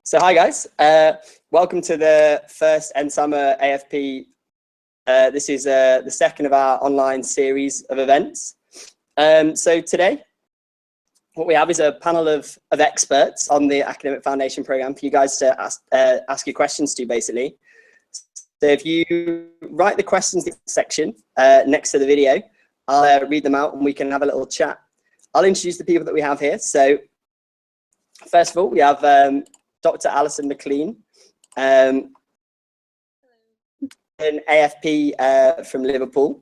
So hi guys, welcome to the first End Summer AFP. This is the second of our online series of events. So today, what we have is a panel of experts on the Academic Foundation Programme for you guys to ask your questions to, basically. So if you write the questions in the section next to the video, I'll read them out and we can have a little chat. I'll introduce the people that we have here. So first of all, we have Dr. Alison McLean, an AFP from Liverpool.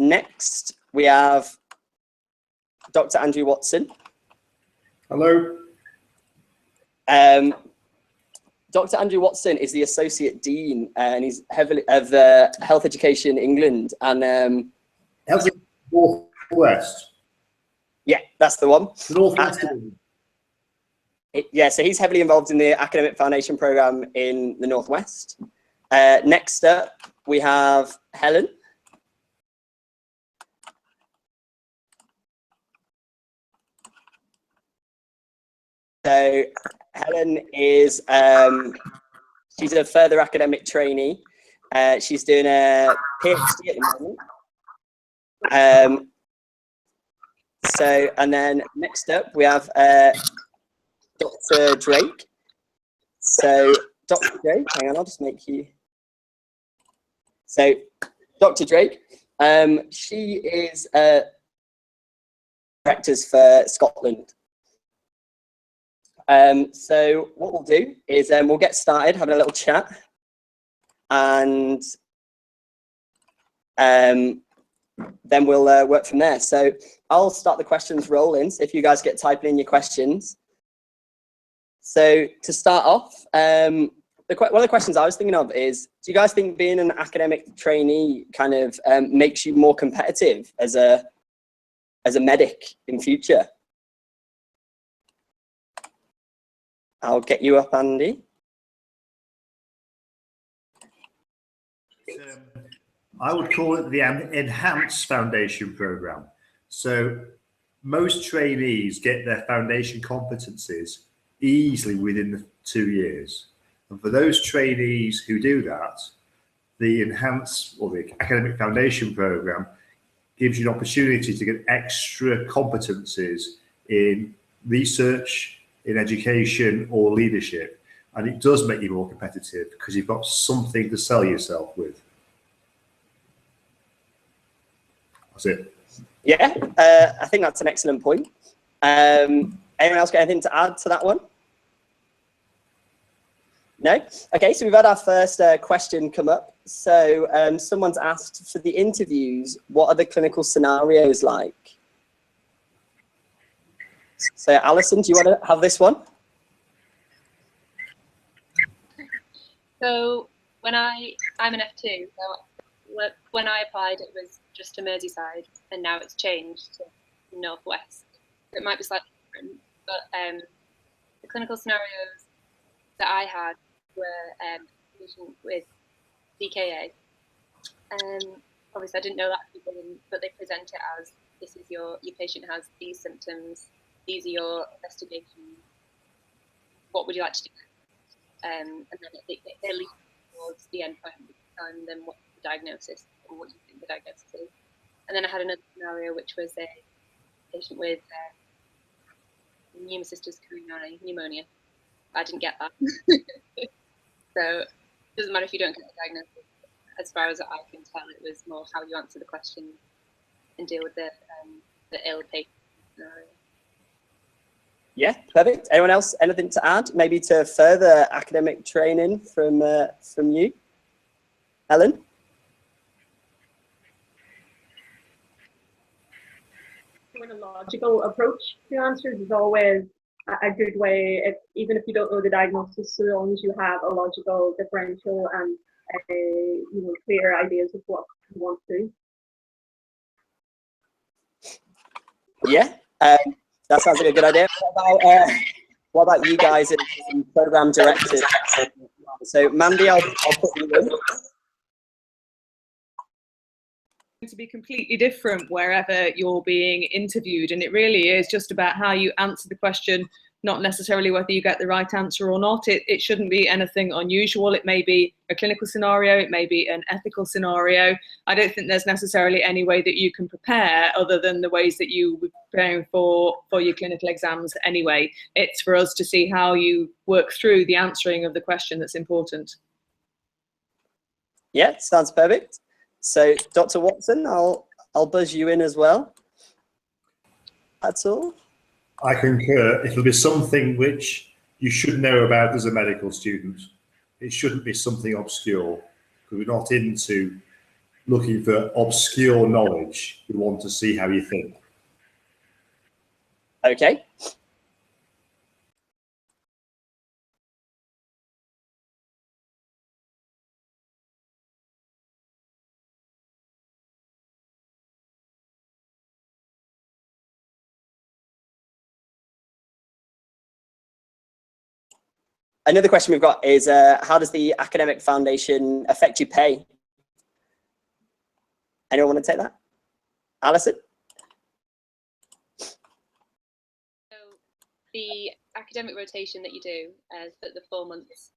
Next, we have Dr. Andrew Watson. Hello. Dr. Andrew Watson is the Associate Dean, and he's heavily of Health Education England and Health North West. Yeah, that's the one. North West. Yeah, so he's heavily involved in the Academic Foundation Programme in the Northwest. Next up, we have Helen. So Helen is, she's a further academic trainee. She's doing a PhD at the moment. And then next up, we have Dr. Drake. So Dr. Drake, hang on, I'll just make you. So Dr. Drake, she is directors for Scotland. So what we'll do is we'll get started having a little chat, and then we'll work from there. So I'll start the questions rolling, so if you guys get typing in your questions. So to start off, one of the questions I was thinking of is, do you guys think being an academic trainee kind of makes you more competitive as a medic in future? I'll get you up, Andy. I would call it the Enhanced Foundation Programme. So most trainees get their foundation competencies easily within the 2 years. And for those trainees who do that, the Enhanced or the Academic Foundation Programme gives you an opportunity to get extra competencies in research, in education or leadership, and it does make you more competitive because you've got something to sell yourself with. That's it. Yeah, I think that's an excellent point. Anyone else got anything to add to that one? No? Okay, so we've had our first question come up. So someone's asked, for the interviews, what are the clinical scenarios like? So Alison, do you want to have this one? So I'm an F2, so when I applied it was just to Merseyside, and now it's changed to Northwest. It might be slightly different, but the clinical scenarios that I had were with DKA. Obviously I didn't know that at the beginning, but they present it as, this is your patient has these symptoms, these are your investigations, what would you like to do? And then they lead towards the endpoint and then what's the diagnosis or what you think the diagnosis is. And then I had another scenario which was a patient with pneumocystis carinii, pneumonia. I didn't get that. So it doesn't matter if you don't get the diagnosis. As far as I can tell, it was more how you answer the question and deal with the ill patient scenario. Yeah, perfect. Anyone else, anything to add? Maybe to further academic training from you? Helen? A logical approach to answers is always a good way, even if you don't know the diagnosis, so long as you have a logical differential and clear ideas of what you want to do. Yeah, that sounds like a good idea. What about you guys as program directors? So Mandy, I'll put you in. To be completely different wherever you're being interviewed, and it really is just about how you answer the question, not necessarily whether you get the right answer or not. It shouldn't be anything unusual. It may be a clinical scenario, it may be an ethical scenario. I don't think there's necessarily any way that you can prepare other than the ways that you were preparing for your clinical exams anyway. It's for us to see how you work through the answering of the question that's important. Yeah, sounds perfect. So, Dr. Watson, I'll buzz you in as well. That's all. I concur. It'll be something which you should know about as a medical student. It shouldn't be something obscure, because we're not into looking for obscure knowledge. We want to see how you think. Okay. Another question we've got is, how does the academic foundation affect your pay? Anyone want to take that? Alison? So the academic rotation that you do for the 4 months,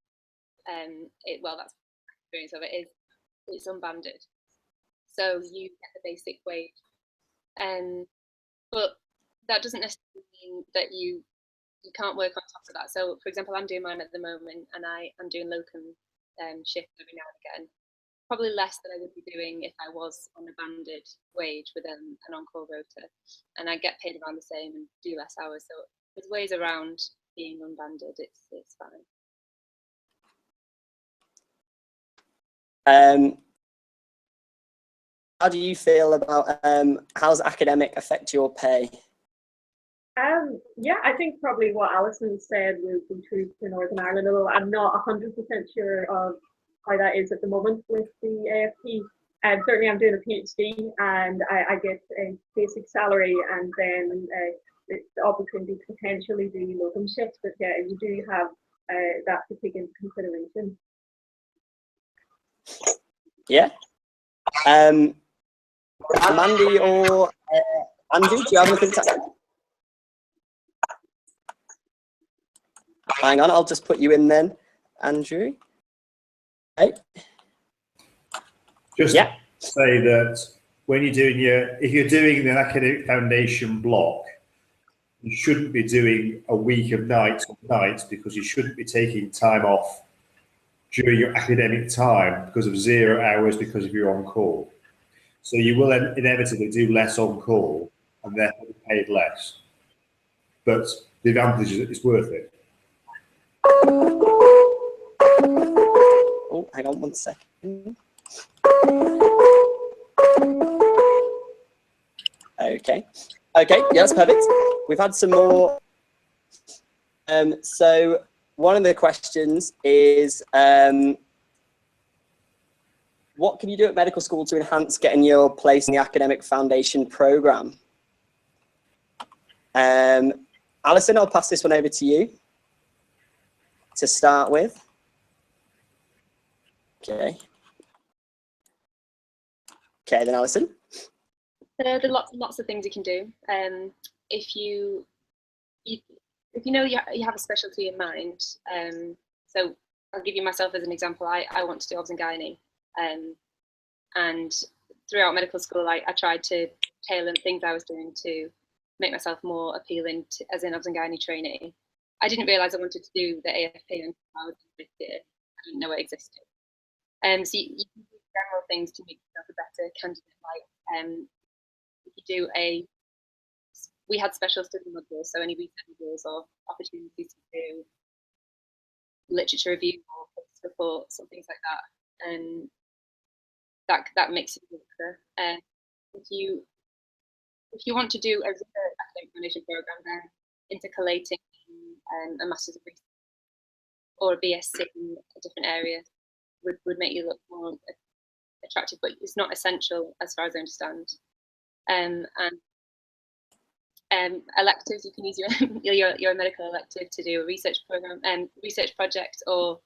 well, that's the experience of it, it's unbanded. So you get the basic wage. But that doesn't necessarily mean that you can't work on top of that. So, for example, I'm doing mine at the moment, and I'm doing locum shifts every now and again. Probably less than I would be doing if I was on a banded wage with an on-call rota, and I get paid around the same and do less hours. So there's ways around being unbanded. It's fine. How do you feel about how does academic affect your pay? Yeah, I think probably what Alison said would be true for Northern Ireland, although I'm not 100% sure of how that is at the moment with the AFP. Certainly I'm doing a PhD and I get a basic salary, and then the opportunity to potentially do locum shifts, but yeah, you do have that to take into consideration. Yeah. Mandy or Andrew, do you have anything to add? Hang on, I'll just put you in then, Andrew. Okay. Just say that when you're doing if you're doing an academic foundation block, you shouldn't be doing a week of nights, because you shouldn't be taking time off during your academic time because of 0 hours because of your on-call. So you will inevitably do less on-call and therefore be paid less. But the advantage is it's worth it. Oh, hang on 1 second. Okay. Okay, yeah, that's perfect. We've had some more. So one of the questions is, what can you do at medical school to enhance getting your place in the academic foundation program? Alison, I'll pass this one over to you to start with. Okay. Okay, then Alison. There are lots of things you can do. If you know you have a specialty in mind, so I'll give you myself as an example. I want to do obs and gynae, and throughout medical school, I tried to tailor things I was doing to make myself more appealing as an obs and gynae trainee. I didn't realise I wanted to do the AFP until I was in 5th year. I didn't know it existed. So you can do general things to make yourself a better candidate. Like if you do we had special study modules, so any research modules or opportunities to do literature review or post reports or things like that, and that makes it better. If you want to do a academic foundation program, then intercalating a master's of research or a BSc in a different area would make you look more attractive, but it's not essential as far as I understand. And electives, you can use your medical elective to do a research program, research project, or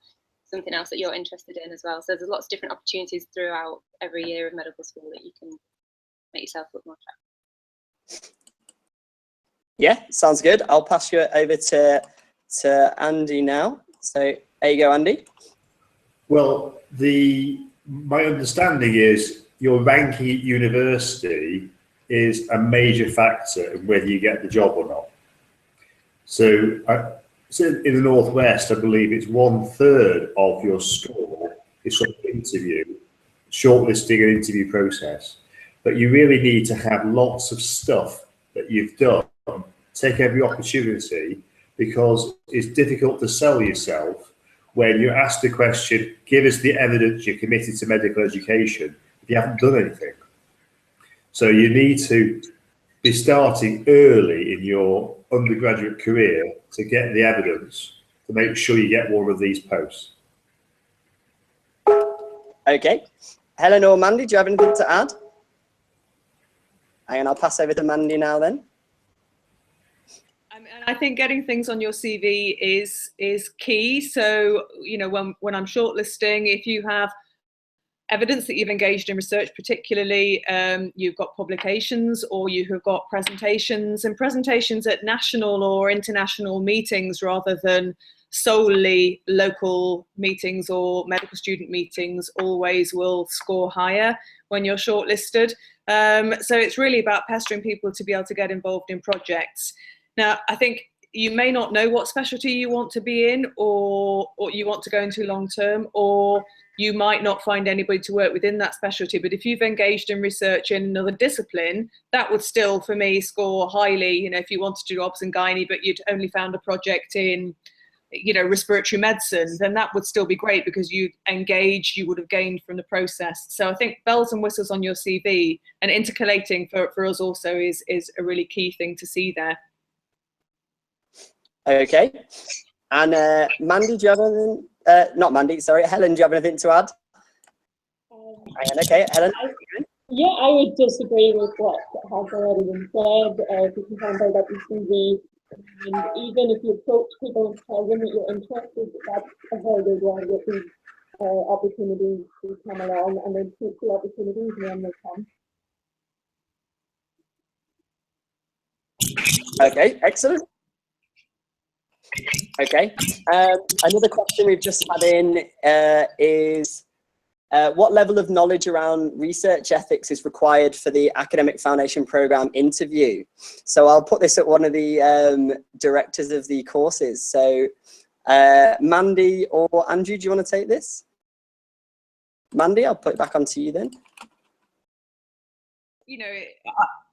something else that you're interested in as well. So there's lots of different opportunities throughout every year of medical school that you can make yourself look more attractive. Yeah, sounds good. I'll pass you over to Andy now. So there you go, Andy. Well, my understanding is your ranking at university is a major factor in whether you get the job or not. So, in the Northwest, I believe it's 1/3 of your score is from interview, shortlisting and interview process. But you really need to have lots of stuff that you've done. Take every opportunity, because it's difficult to sell yourself when you're asked the question, give us the evidence you're committed to medical education, if you haven't done anything. So you need to be starting early in your undergraduate career to get the evidence to make sure you get one of these posts. Okay. Helen or Mandy, do you have anything to add? And I'll pass over to Mandy now then. And I think getting things on your CV is key. So, you know, when I'm shortlisting, if you have evidence that you've engaged in research, particularly you've got publications or you have got presentations, and presentations at national or international meetings rather than solely local meetings or medical student meetings always will score higher when you're shortlisted. So it's really about pestering people to be able to get involved in projects. Now, I think you may not know what specialty you want to be in or you want to go into long term, or you might not find anybody to work within that specialty. But if you've engaged in research in another discipline, that would still, for me, score highly. You know, if you wanted to do obs and gynae, but you'd only found a project in, you know, respiratory medicine, then that would still be great because you engaged, you would have gained from the process. So I think bells and whistles on your CV and intercalating for us also is a really key thing to see there. Okay. And Mandy, do you have anything? Not Mandy, sorry. Helen, do you have anything to add? Okay, Helen. Yeah, I would disagree with what has already been said. If you can find out that your CV, and even if you approach people and tell them that you're interested, that's a very good way to get these opportunities to come along, and then take the opportunities when they come. Okay, excellent. Okay. Another question we've just had in is what level of knowledge around research ethics is required for the academic foundation program interview? So I'll put this at one of the directors of the courses. So Mandy or Andrew, do you want to take this? Mandy, I'll put it back onto you then. You know,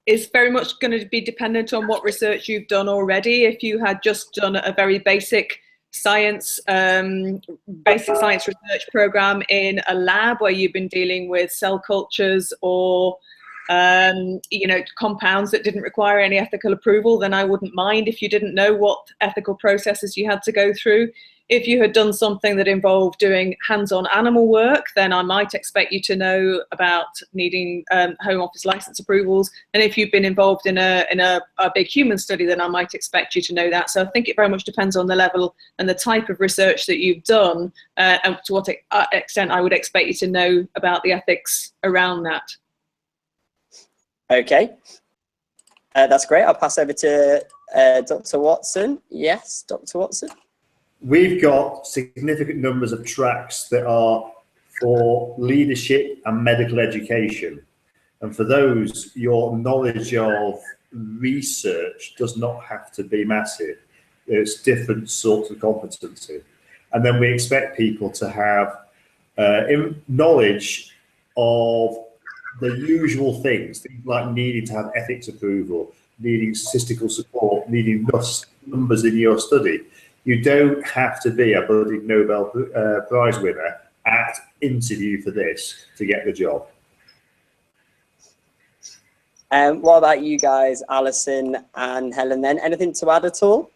it's very much going to be dependent on what research you've done already. If you had just done a very basic science research program in a lab where you've been dealing with cell cultures or you know, compounds that didn't require any ethical approval, then I wouldn't mind if you didn't know what ethical processes you had to go through. If you had done something that involved doing hands-on animal work, then I might expect you to know about needing Home Office license approvals. And if you've been involved in a big human study, then I might expect you to know that. So I think it very much depends on the level and the type of research that you've done, and to what extent I would expect you to know about the ethics around that. Okay, that's great. I'll pass over to Dr. Watson. Yes, Dr. Watson. We've got significant numbers of tracks that are for leadership and medical education. And for those, your knowledge of research does not have to be massive. It's different sorts of competency. And then we expect people to have knowledge of the usual things like needing to have ethics approval, needing statistical support, needing numbers in your study. You don't have to be a budding Nobel Prize winner at interview for this to get the job. What about you guys, Alison and Helen then? Anything to add at all?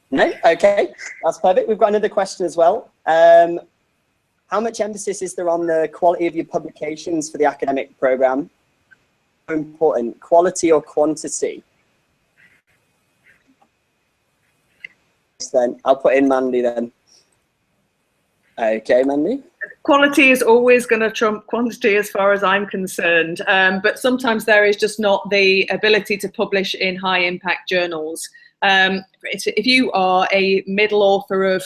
No? Okay, that's perfect. We've got another question as well. How much emphasis is there on the quality of your publications for the academic program? How important, quality or quantity? Then I'll put in Mandy then. Okay, Mandy. Quality is always going to trump quantity as far as I'm concerned, but sometimes there is just not the ability to publish in high impact journals. If you are a middle author of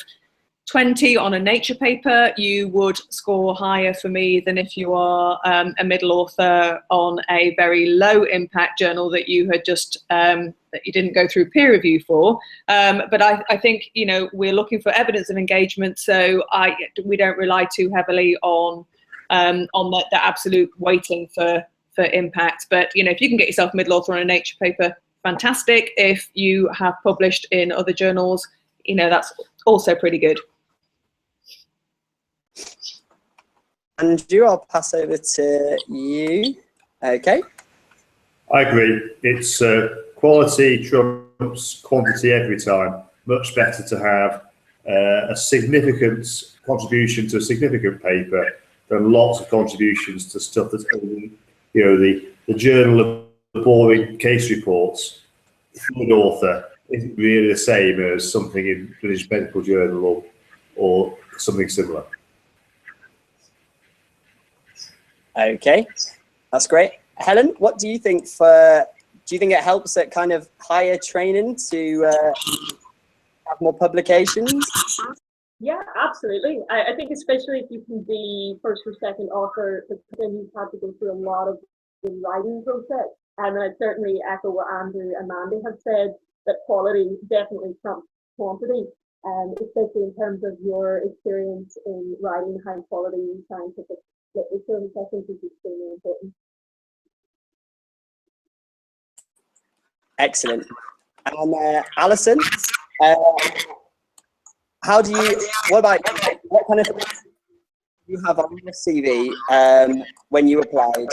20 on a Nature paper, you would score higher for me than if you are a middle author on a very low impact journal that you had just that you didn't go through peer review for. But I think, you know, we're looking for evidence of engagement, so we don't rely too heavily on the absolute weighting for impact. But you know, if you can get yourself middle author on a Nature paper, fantastic. If you have published in other journals, you know, that's also pretty good. Andrew, I'll pass over to you. Okay. I agree. It's quality trumps quantity every time. Much better to have a significant contribution to a significant paper than lots of contributions to stuff that's, you know, the journal of the boring case reports. For an author isn't really the same as something in British Medical Journal or something similar. Okay, that's great. Helen, what do you think do you think it helps at kind of higher training to have more publications? Yeah, absolutely. I think especially if you can be first or second author, because then you've had to go through a lot of the writing process. And I certainly echo what Andrew and Mandy have said, that quality definitely trumps quantity, especially in terms of your experience in writing high quality scientific literature, which I think is extremely important. Excellent. And Alison, what kind of things do you have on your CV when you applied?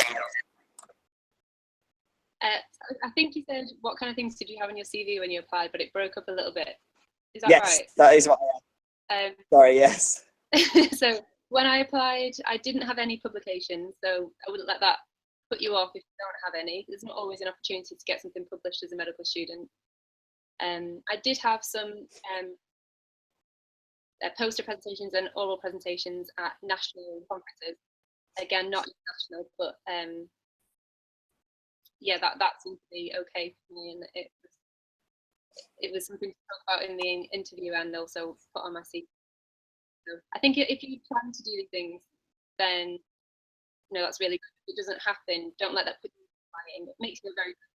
I think you said, what kind of things did you have on your CV when you applied, but it broke up a little bit. Is that yes, right? Yes, that is what I am. Sorry, yes. So when I applied, I didn't have any publications, so I wouldn't let that put you off if you don't have any. There's not always an opportunity to get something published as a medical student. I did have some poster presentations and oral presentations at national conferences. Again, not international, but yeah, that seemed to be okay for me, and it was something to talk about in the interview and also put on my CV. So I think if you plan to do these things, then that's really good. If it doesn't happen, don't let that put you flying. It makes you very good,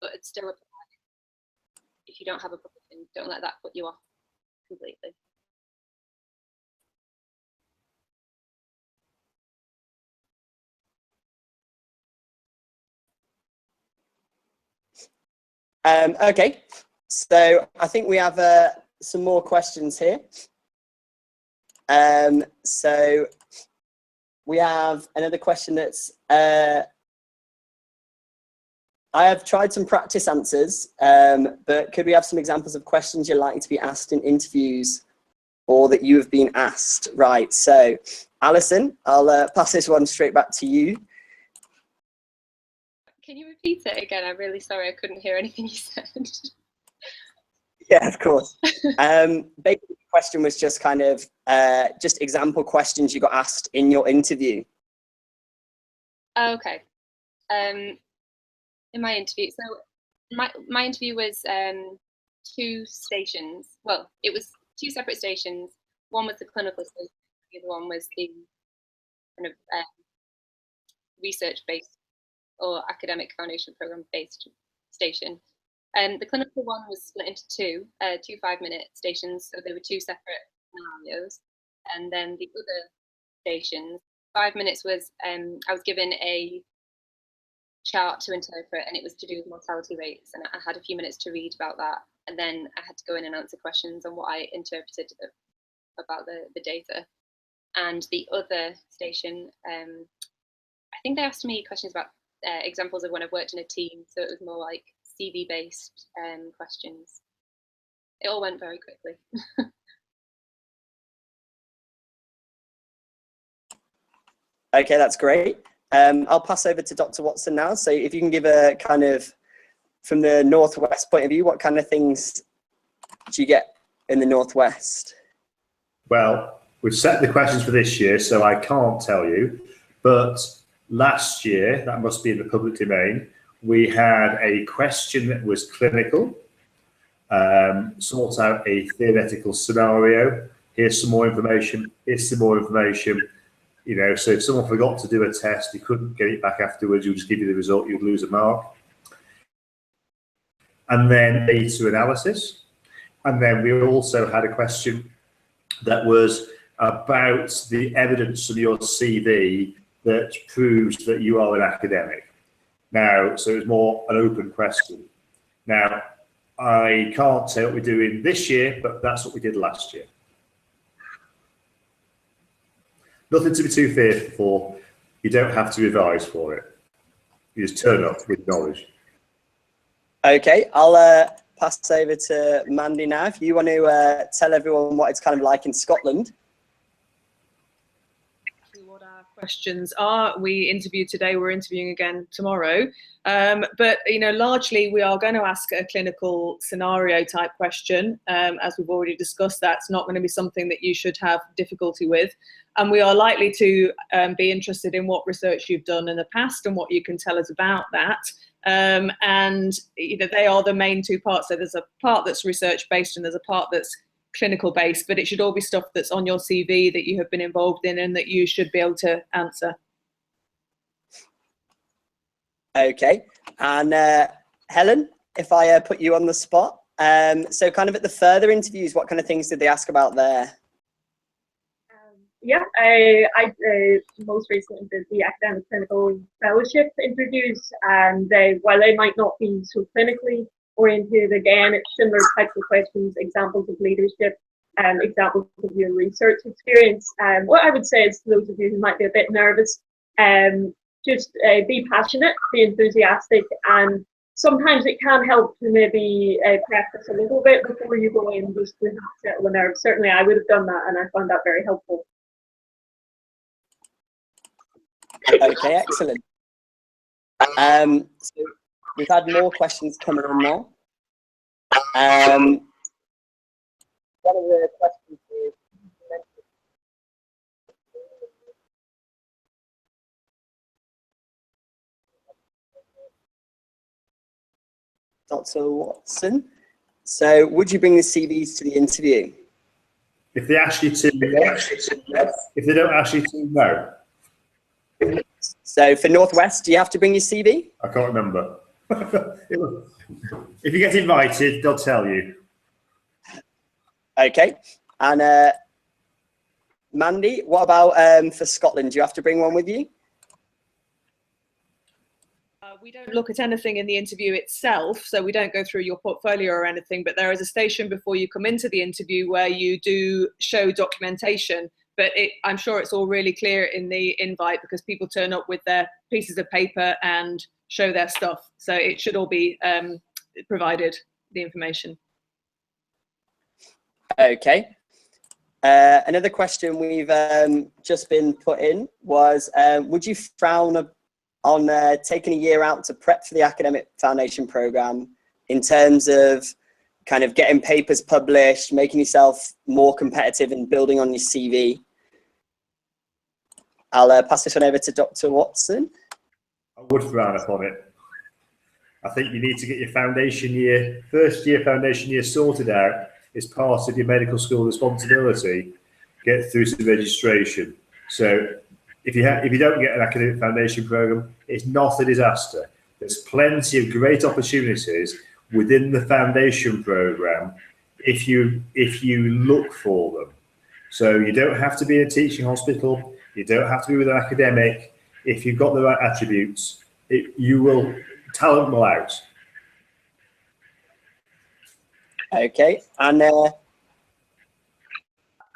but it's still a plan. If you don't have a publication, don't let that put you off completely. Okay, so I think we have some more questions here. So we have another question that's, I have tried some practice answers, but could we have some examples of questions you're likely to be asked in interviews or that you have been asked? Right, so Alison, I'll pass this one straight back to you. Can you repeat it again? I'm really sorry, I couldn't hear anything you said. Yeah, of course. Basically, the question was just kind of just example questions you got asked in your interview. Okay. In my interview, so my interview was 2 stations. Well, it was 2 separate stations. One was the clinical station, the other one was the kind of research-based or academic foundation program-based station. The clinical one was split into 2 5-minute stations, so there were 2 separate scenarios. And then the other stations, 5 minutes was, I was given a chart to interpret, and it was to do with mortality rates, and I had a few minutes to read about that, and then I had to go in and answer questions on what I interpreted about the data. And the other station, I think they asked me questions about examples of when I've worked in a team, so it was more like CV based questions. It all went very quickly. Okay, that's great. I'll pass over to Dr. Watson now. So if you can give a kind of, from the Northwest point of view, what kind of things do you get in the Northwest? Well, we've set the questions for this year, so I can't tell you. But last year, that must be in the public domain, we had a question that was clinical, sort out a theoretical scenario. Here's some more information. Here's some more information. You know, so if someone forgot to do a test, you couldn't get it back afterwards, you'll just give you the result, you'd lose a mark. And then data analysis. And then we also had a question that was about the evidence of your CV that proves that you are an academic. Now, so it's more an open question. Now, I can't say what we're doing this year, but that's what we did last year. Nothing to be too fearful for. You don't have to revise for it. You just turn up with knowledge. Okay, I'll pass over to Mandy now. If you want to tell everyone what it's kind of like in Scotland. What our questions are. We interviewed today, we're interviewing again tomorrow. But, you know, largely we are going to ask a clinical scenario type question. As we've already discussed, that's not going to be something that you should have difficulty with. And we are likely to be interested in what research you've done in the past and what you can tell us about that. And, you know, they are the main two parts. So there's a part that's research based and there's a part that's clinical based, but it should all be stuff that's on your CV that you have been involved in and that you should be able to answer. Okay, and Helen, if I put you on the spot, so kind of at the further interviews, what kind of things did they ask about there? Yeah, I most recently did the academic clinical fellowship interviews, and while they might not be so clinically oriented, again, it's similar types of questions, examples of leadership, examples of your research experience. What I would say is to those of you who might be a bit nervous, just be passionate, be enthusiastic, and sometimes it can help to maybe practice a little bit before you go in, just to settle the nerves. Certainly I would have done that, and I found that very helpful. Okay, excellent. So we've had more questions coming on now. One of the questions is, Dr. Watson, so would you bring the CVs to the interview? If they ask you to, yes. If they don't ask you to, no. So for Northwest, do you have to bring your CV? I can't remember. If you get invited, they'll tell you. Okay, and Mandy, what about for Scotland? Do you have to bring one with you? We don't look at anything in the interview itself, so we don't go through your portfolio or anything, but there is a station before you come into the interview where you do show documentation. But I'm sure it's all really clear in the invite because people turn up with their pieces of paper and show their stuff. So it should all be provided, the information. Okay. Another question we've just been put in was, would you frown on taking a year out to prep for the academic foundation program in terms of kind of getting papers published, making yourself more competitive and building on your CV? I'll pass this one over to Dr. Watson. I would frown upon it. I think you need to get your foundation year, first year foundation year sorted out. It's part of your medical school responsibility. Get through to registration. So if you don't get an academic foundation program, it's not a disaster. There's plenty of great opportunities within the foundation program if you look for them. So you don't have to be in a teaching hospital. You don't have to be with an academic. If you've got the right attributes, talent will out. Okay, and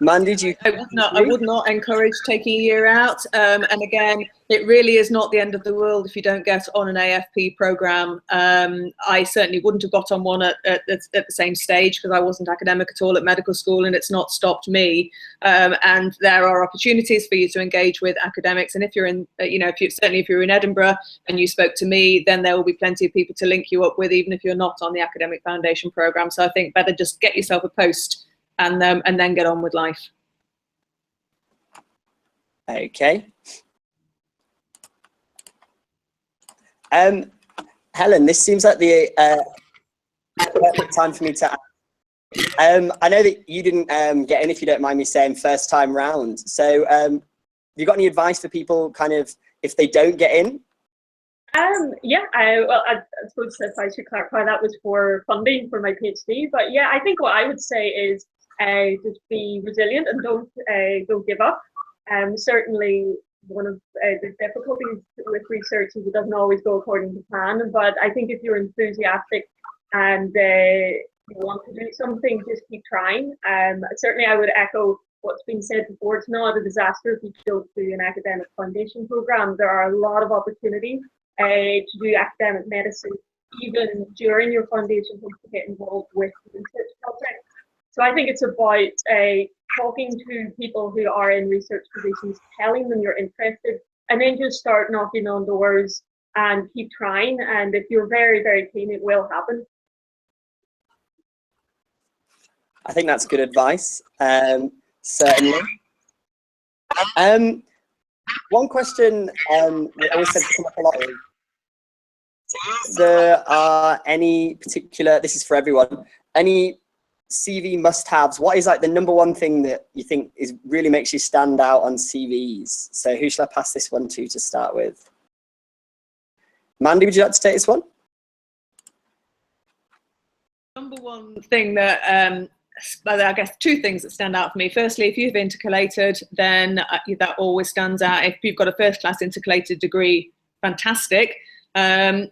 Mandy, do you? I would not encourage taking a year out. And again, it really is not the end of the world if you don't get on an AFP program. I certainly wouldn't have got on one at the same stage because I wasn't academic at all at medical school, and it's not stopped me. And there are opportunities for you to engage with academics. And if you're in, certainly if you're in Edinburgh and you spoke to me, then there will be plenty of people to link you up with, even if you're not on the academic foundation program. So I think better just get yourself a post and then get on with life. Okay. Helen, this seems like the perfect time for me to ask. I know that you didn't get in, if you don't mind me saying, first time round. So have you got any advice for people kind of if they don't get in? Yeah, I suppose if I should clarify, that was for funding for my PhD. But yeah, I think what I would say is just be resilient and don't give up. Certainly, one of the difficulties with research is it doesn't always go according to plan. But I think if you're enthusiastic and you want to do something, just keep trying. Certainly, I would echo what's been said before. It's not a disaster if you don't do an academic foundation program. There are a lot of opportunities to do academic medicine, even during your foundation, to get involved with research projects. So I think it's about talking to people who are in research positions, telling them you're interested, and then just start knocking on doors and keep trying. And if you're very, very keen, it will happen. I think that's good advice, certainly. One question that always seems to come up a lot is, there are any particular, this is for everyone, any CV must-haves? What is like the number one thing that you think is really makes you stand out on CVs? So who shall I pass this one to start with? Mandy, would you like to take this one? Number one thing that I guess two things that stand out for me. Firstly, if you've intercalated, then that always stands out. If you've got a first-class intercalated degree, fantastic. And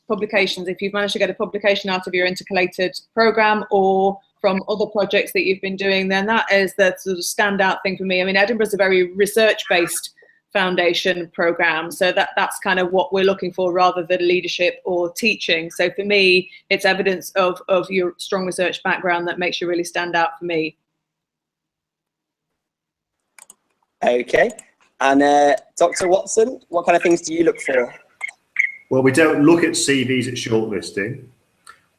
publications. If you've managed to get a publication out of your intercalated program or from other projects that you've been doing, then that is the sort of standout thing for me. I mean, Edinburgh's a very research-based foundation program, so that's kind of what we're looking for rather than leadership or teaching. So for me, it's evidence of your strong research background that makes you really stand out for me. Okay, and Dr. Watson, what kind of things do you look for? Well, we don't look at CVs at shortlisting.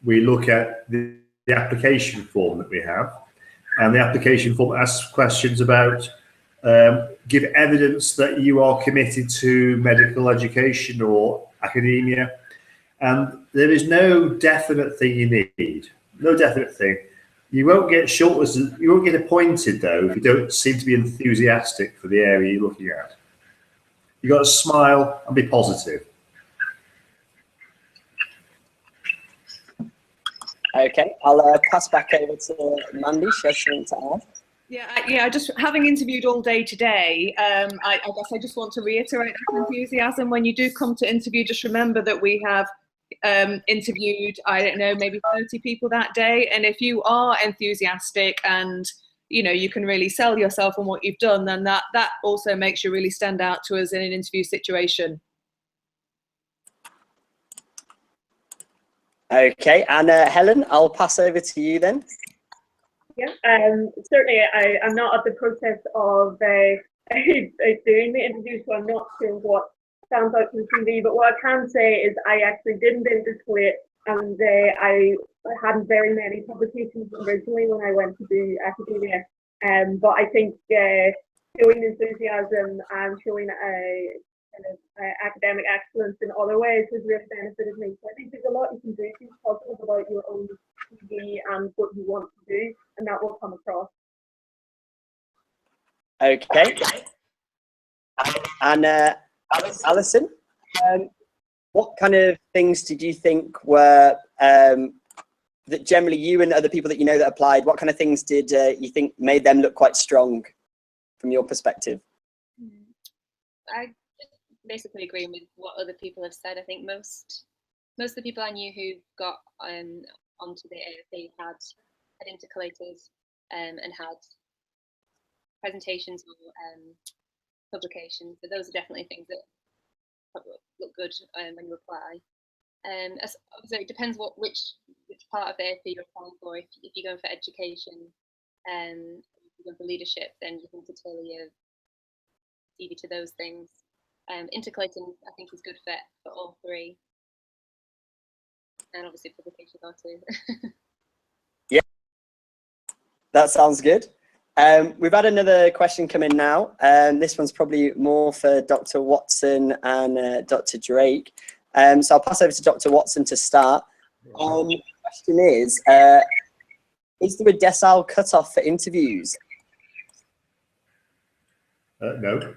We look at the application form that we have, and the application form asks questions about give evidence that you are committed to medical education or academia. And there is no definite thing you need, no definite thing. You won't get shortlisted, you won't get appointed though if you don't seem to be enthusiastic for the area you're looking at. You've got to smile and be positive. Okay, I'll pass back over to Mandy. She has something to add. Yeah, just having interviewed all day today, I guess I just want to reiterate that enthusiasm. When you do come to interview, just remember that we have interviewed, I don't know, maybe 30 people that day. And if you are enthusiastic and, you know, you can really sell yourself on what you've done, then that also makes you really stand out to us in an interview situation. Okay, and Helen, I'll pass over to you then. Yeah, certainly I'm not at the process of doing the interview, so I'm not sure what stands out from the CV, but what I can say is I actually didn't intercalate, and I hadn't very many publications originally when I went to do academia, but I think showing enthusiasm and showing a kind of academic excellence in other ways has really benefited me. So I think there's a lot you can do to be positive about your own CV and what you want to do, and that will come across. Okay. And Alison, what kind of things did you think were that generally you and other people that you know that applied, what kind of things did you think made them look quite strong from your perspective? I basically agree with what other people have said. I think most of the people I knew who got onto the AFP had intercalated and had presentations or publications. So those are definitely things that look good when you apply. So it depends which part of the AFP you're applying for. If you're going for education and if you're going for leadership, then you need to tailor your CV to those things. Intercalating, I think, is good for all three, and obviously publications are too. Yeah, that sounds good. We've had another question come in now. This one's probably more for Dr. Watson and Dr. Drake. So I'll pass over to Dr. Watson to start. The question is there a decile cutoff for interviews? No.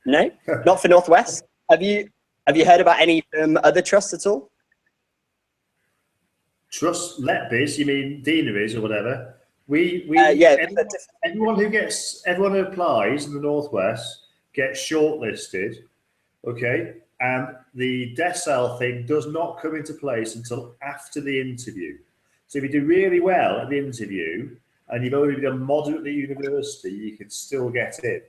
No, not for Northwest. Have you heard about any other trusts at all? Trust Letbys, you mean deaneries or whatever? Yeah. Everyone who applies in the Northwest gets shortlisted, okay? And the decile thing does not come into place until after the interview. So if you do really well at the interview and you've only done moderately at university, you can still get in.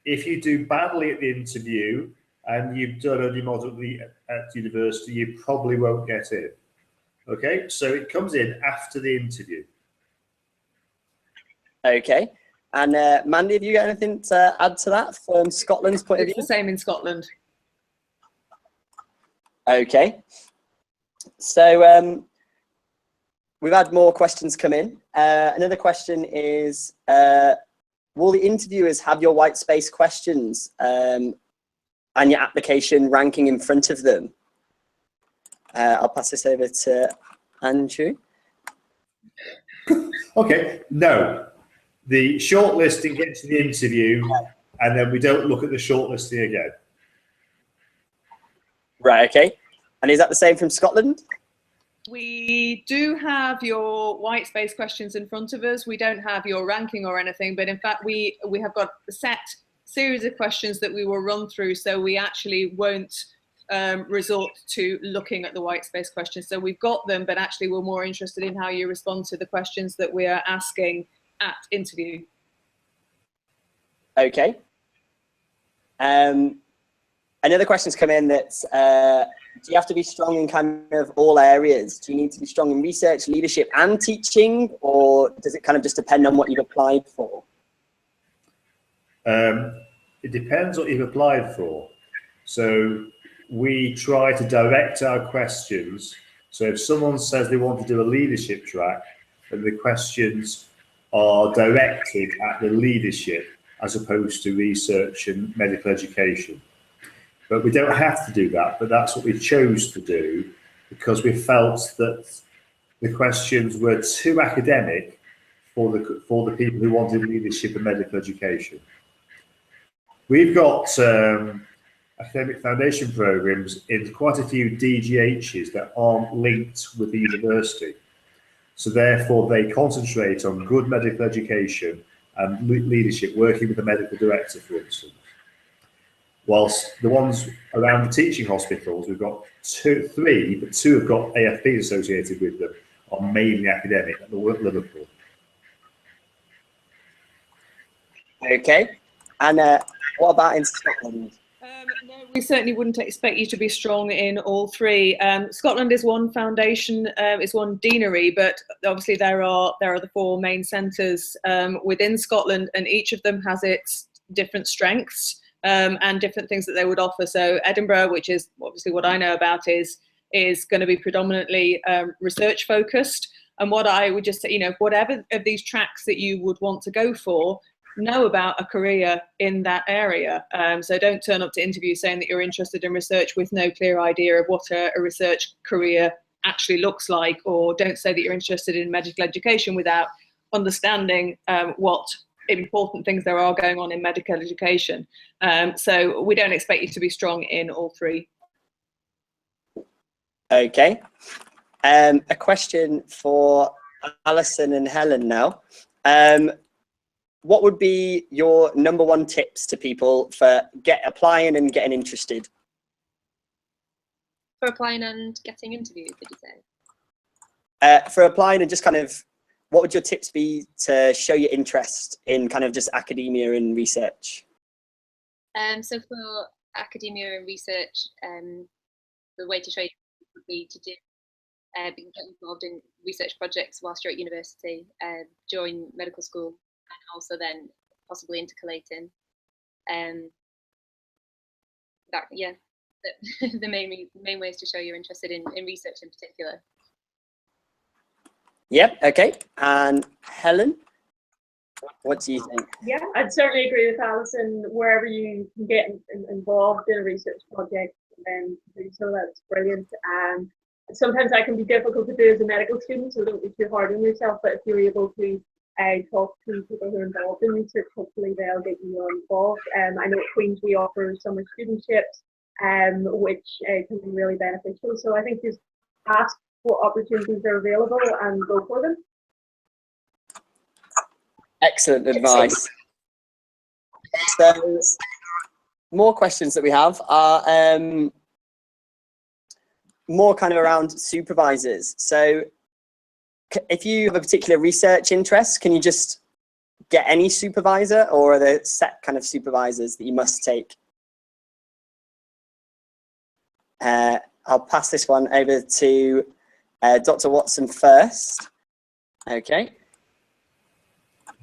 If you do badly at the interview and you've done only moderately at university, you probably won't get in. Okay, so it comes in after the interview. Okay. And Mandy, have you got anything to add to that from Scotland's point of view? It's the same in Scotland. Okay. So we've had more questions come in. Another question is, will the interviewers have your white space questions and your application ranking in front of them? I'll pass this over to Andrew. Okay, no. The shortlisting gets to the interview and then we don't look at the shortlisting again. Right, okay. And is that the same from Scotland? We do have your white space questions in front of us. We don't have your ranking or anything, but in fact, we have got a set series of questions that we will run through, so we actually won't resort to looking at the white space questions. So we've got them, but actually we're more interested in how you respond to the questions that we are asking at interview. Okay. Another question's come in that's, do you have to be strong in kind of all areas? Do you need to be strong in research, leadership and teaching, or does it kind of just depend on what you've applied for? It depends what you've applied for. So we try to direct our questions. So if someone says they want to do a leadership track, then the questions are directed at the leadership as opposed to research and medical education. But we don't have to do that, but that's what we chose to do because we felt that the questions were too academic for the people who wanted leadership and medical education. We've got academic foundation programs in quite a few DGHs that aren't linked with the university. So therefore they concentrate on good medical education and leadership, working with the medical director, for instance. Whilst the ones around the teaching hospitals, we've got three, but two have got AFPs associated with them, are mainly academic at Liverpool. Okay. And what about in Scotland? No, we certainly wouldn't expect you to be strong in all three. Scotland is one foundation, is one deanery, but obviously there are the four main centres within Scotland, and each of them has its different strengths and different things that they would offer. So Edinburgh, which is obviously what I know about, is going to be predominantly research focused. And what I would just say, you know, whatever of these tracks that you would want to go for, know about a career in that area. So don't turn up to interviews saying that you're interested in research with no clear idea of what a research career actually looks like, or don't say that you're interested in medical education without understanding what important things there are going on in medical education. So we don't expect you to be strong in all three. Okay. A question for Alison and Helen now. What would be your #1 tips to people for applying and getting interested? For applying and getting interviews, did you say? For applying and just kind of, what would your tips be to show your interest in kind of just academia and research? So for academia and research, the way to show you would be to get involved in research projects whilst you're at university, join medical school, and also then possibly intercalating. The main ways to show you're interested in research in particular. Yep. Okay. And Helen, what do you think? Yeah, I'd certainly agree with Alison. Wherever you can get involved in a research project, then do so. That's brilliant. Sometimes that can be difficult to do as a medical student, so don't be too hard on yourself. But if you're able to talk to people who are involved in research, hopefully they'll get you involved. I know at Queen's we offer summer studentships, which can be really beneficial. So I think just ask what opportunities are available and go for them. Excellent advice. So, more questions that we have are more kind of around supervisors. So, if you have a particular research interest, can you just get any supervisor, or are there set kind of supervisors that you must take? I'll pass this one over to Dr. Watson first. Okay.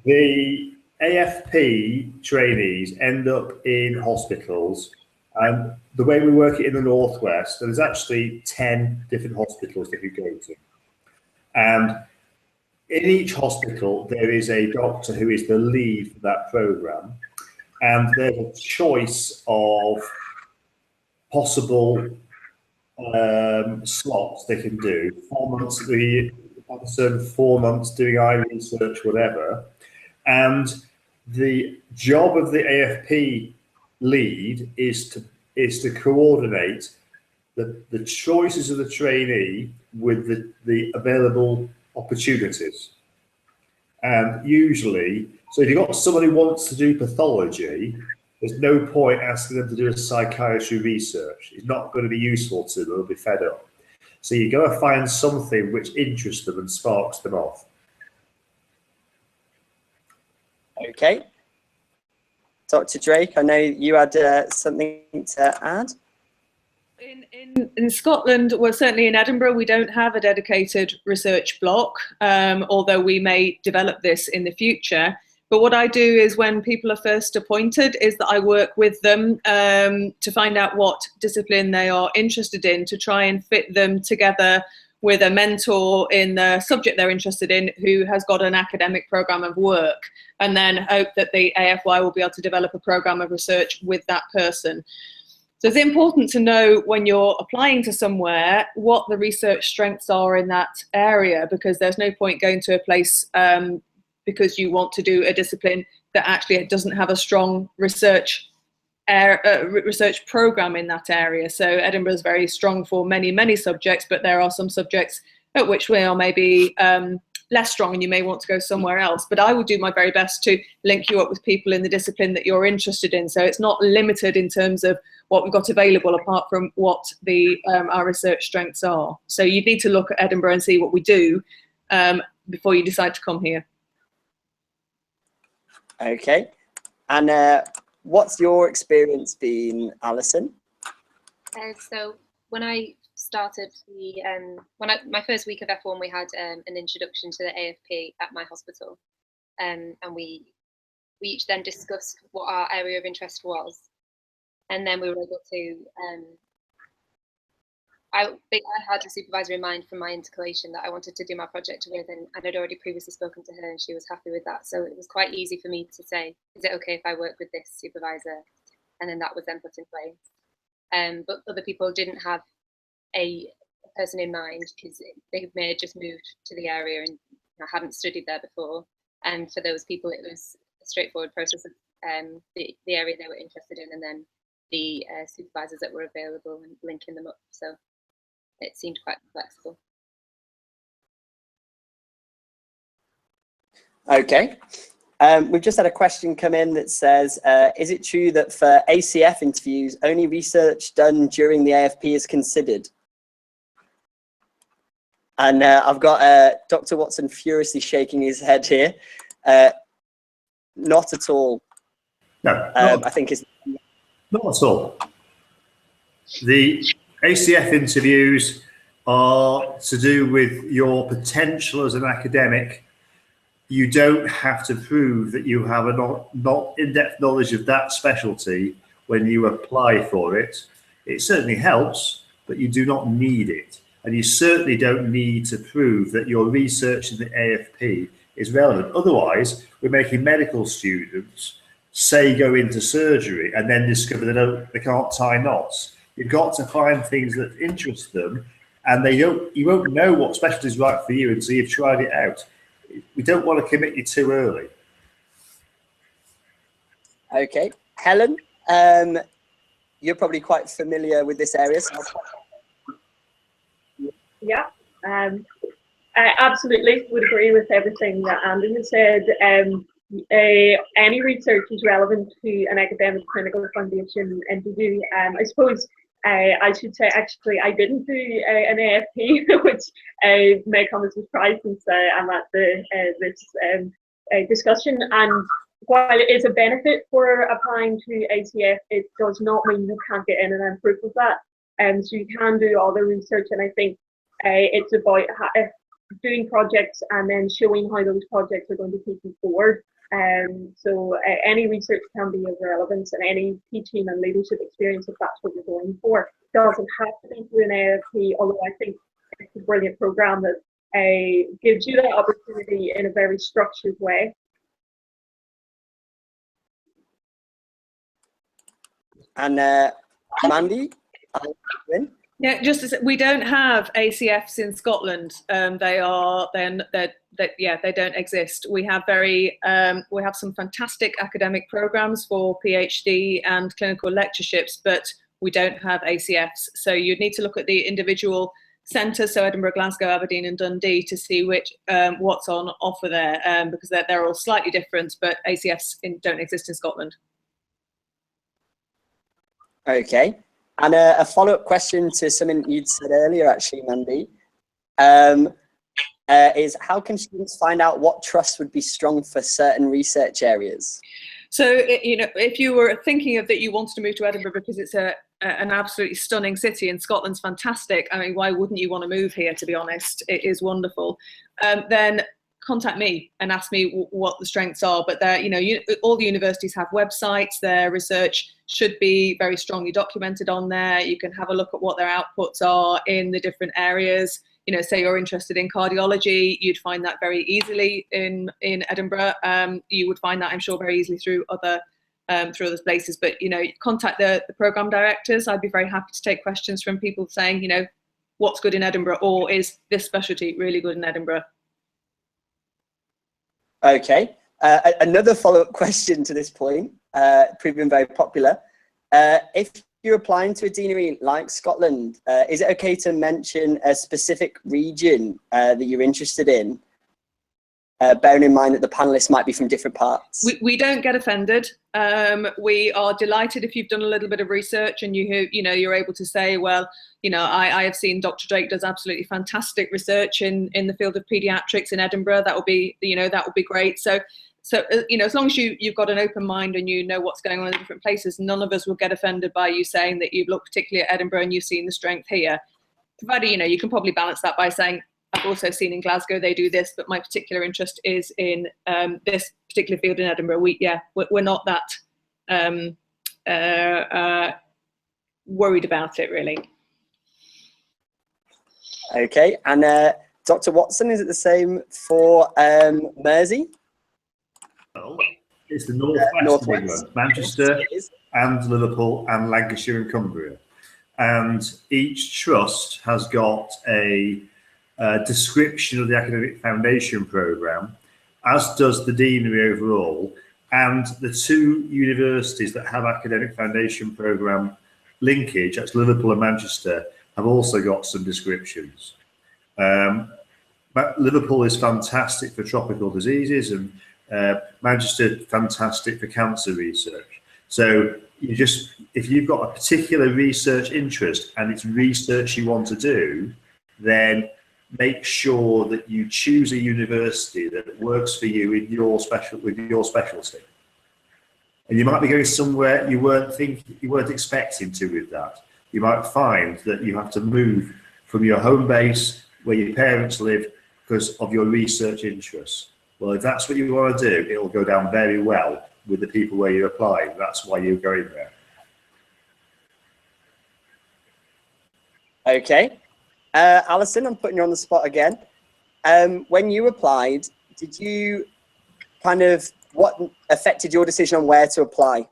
The AFP trainees end up in hospitals, and the way we work it in the Northwest, there's actually 10 different hospitals that you go to. And in each hospital, there is a doctor who is the lead for that program, and there's a choice of possible slots they can do. 4 months of the episode, 4 months doing eye research, whatever. And the job of the AFP lead is to coordinate the choices of the trainee with the available opportunities. And usually, so if you've got somebody who wants to do pathology, there's no point asking them to do a psychiatry research. It's not going to be useful to them, they'll be fed up. So you've got to find something which interests them and sparks them off. Okay. Dr. Drake, I know you had something to add. In Scotland, well, certainly in Edinburgh, we don't have a dedicated research block, although we may develop this in the future. But what I do is when people are first appointed is that I work with them to find out what discipline they are interested in, to try and fit them together with a mentor in the subject they're interested in who has got an academic program of work, and then hope that the AFY will be able to develop a program of research with that person. So it's important to know when you're applying to somewhere what the research strengths are in that area, because there's no point going to a place because you want to do a discipline that actually doesn't have a strong research program in that area. So Edinburgh is very strong for many subjects, but there are some subjects at which we are maybe less strong, and you may want to go somewhere else. But I will do my very best to link you up with people in the discipline that you're interested in. So it's not limited in terms of what we've got available, apart from what our research strengths are. So you need to look at Edinburgh and see what we do before you decide to come here. Okay. And what's your experience been, Alison? So when I started my first week of F1, we had an introduction to the AFP at my hospital, and we each then discussed what our area of interest was, and then we were able to. I think I had a supervisor in mind from my intercalation that I wanted to do my project with, and I'd already previously spoken to her, and she was happy with that. So it was quite easy for me to say, "Is it okay if I work with this supervisor?" And then that was then put in place. But other people didn't have a person in mind because they may have just moved to the area and hadn't studied there before. And for those people, it was a straightforward process of the area they were interested in, and then the supervisors that were available and linking them up. So it seemed quite flexible. Okay. We've just had a question come in that says, is it true that for ACF interviews, only research done during the AFP is considered? And I've got Dr. Watson furiously shaking his head here. Not at all. No, I think it's not at all. The ACF interviews are to do with your potential as an academic. You don't have to prove that you have a not in-depth knowledge of that specialty when you apply for it. It certainly helps, but you do not need it. and you certainly don't need to prove that your research in the AFP is relevant. Otherwise, we're making medical students say go into surgery and then discover they can't tie knots. You've got to find things that interest them, and you won't know what specialty is right for you until you've tried it out. We don't want to commit you too early. Okay, Helen, you're probably quite familiar with this area. So yeah, I absolutely would agree with everything that Andy has said. Any research is relevant to an academic clinical foundation interview. I suppose I should say, actually, I didn't do an AFP, which may come as a surprise since I'm at this discussion. And while it is a benefit for applying to ACF, it does not mean you can't get in and earn proof of that. So you can do all the research, and I think it's about doing projects and then showing how those projects are going to take you forward. So any research can be of relevance, and any teaching and leadership experience, if that's what you're going for, doesn't have to be through an AFP, although I think it's a brilliant program that gives you that opportunity in a very structured way. And Mandy, yeah, just as we don't have ACFs in Scotland. They don't exist. We have some fantastic academic programs for PhD and clinical lectureships, but we don't have ACFs. So you'd need to look at the individual centres, so Edinburgh, Glasgow, Aberdeen and Dundee, to see what's on offer there, because they're all slightly different, but ACFs don't exist in Scotland. Okay, and a follow-up question to something you'd said earlier, actually, Mandy, is how can students find out what trust would be strong for certain research areas? So, if you were thinking of that you wanted to move to Edinburgh because it's an absolutely stunning city and Scotland's fantastic, I mean, why wouldn't you want to move here, to be honest? It is wonderful. Then contact me and ask me what the strengths are. But all the universities have websites. Their research should be very strongly documented on there. You can have a look at what their outputs are in the different areas. Say you're interested in cardiology, you'd find that very easily in Edinburgh. You would find that, I'm sure, very easily through other places. But contact the program directors. I'd be very happy to take questions from people saying, what's good in Edinburgh, or is this specialty really good in Edinburgh? Okay, another follow-up question to this point, proving very popular. If you're applying to a deanery like Scotland, is it okay to mention a specific region that you're interested in, bearing in mind that the panelists might be from different parts? We don't get offended. We are delighted if you've done a little bit of research and you're able to say, well, I have seen Dr. Drake does absolutely fantastic research in the field of paediatrics in Edinburgh. That would be great. So as long as you've got an open mind and you know what's going on in different places, none of us will get offended by you saying that you've looked particularly at Edinburgh and you've seen the strength here. Provided you can probably balance that by saying, I've also seen in Glasgow they do this, but my particular interest is in this particular field in Edinburgh. We're not that worried about it, really. Okay, and Dr. Watson, is it the same for Mersey? Well, it's the northwest of England, Manchester and Liverpool and Lancashire and Cumbria. And each trust has got a description of the academic foundation programme, as does the deanery overall. And the two universities that have academic foundation programme linkage, that's Liverpool and Manchester, have also got some descriptions. Liverpool is fantastic for tropical diseases, and Manchester fantastic for cancer research. So if you've got a particular research interest and it's research you want to do, then make sure that you choose a university that works for you with your specialty. And you might be going somewhere you weren't expecting to with that. You might find that you have to move from your home base where your parents live because of your research interests. Well, if that's what you want to do, it'll go down very well with the people where you're applying. That's why you're going there. Okay. Alison, I'm putting you on the spot again. When you applied, did you what affected your decision on where to apply?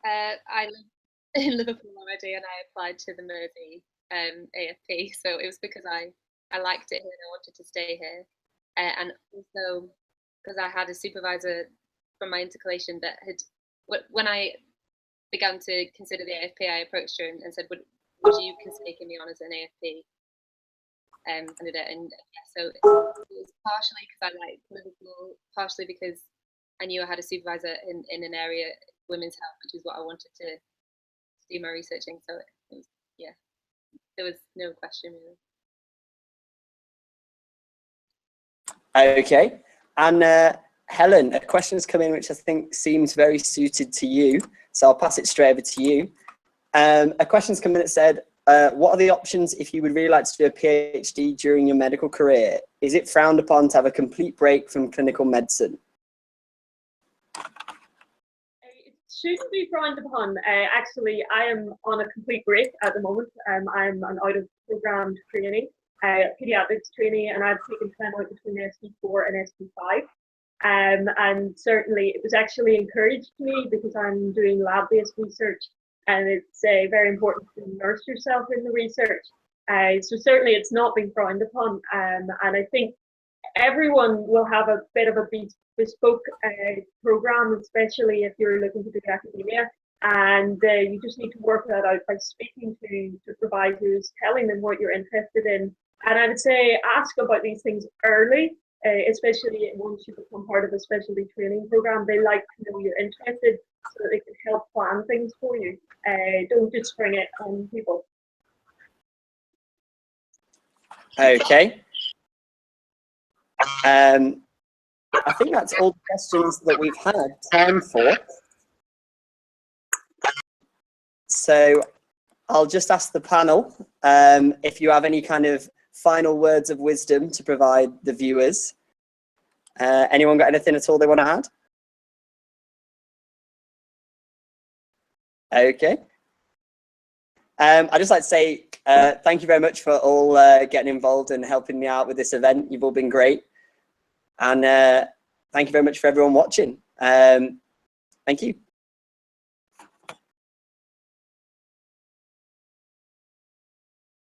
I live in Liverpool already, and I applied to the Mersey AFP. So it was because I liked it here and I wanted to stay here, and also because I had a supervisor from my intercalation that had, when I began to consider the AFP, I approached her and said, would you consider taking me on as an AFP candidate? And yeah, so it was partially because I liked Liverpool, partially because I knew I had a supervisor in an area, women's health, which is what I wanted to do my researching. So it was, yeah, there was no question really. Okay, and Helen, a question has come in which I think seems very suited to you, so I'll pass it straight over to you. A question's come in that said, what are the options if you would really like to do a PhD during your medical career? Is it frowned upon to have a complete break from clinical medicine? It shouldn't be frowned upon. Actually, I am on a complete break at the moment. I'm an out-of-programmed trainee, pediatrics trainee, and I've taken time out between ST4 and ST5. And certainly it was actually encouraged to me because I'm doing lab-based research, and it's very important to immerse yourself in the research. So certainly it's not being frowned upon, and I think everyone will have a bit of a bespoke program, especially if you're looking to do academia, and you just need to work that out by speaking to providers, telling them what you're interested in. And I would say ask about these things early, especially once you become part of a specialty training program. They like to know you're interested so that they can help plan things for you. Don't just spring it on people. Okay. I think that's all the questions that we've had time for. So I'll just ask the panel if you have any kind of final words of wisdom to provide the viewers. Anyone got anything at all they want to add? Okay. I'd just like to say thank you very much for all getting involved and helping me out with this event. You've all been great. And thank you very much for everyone watching. Thank you.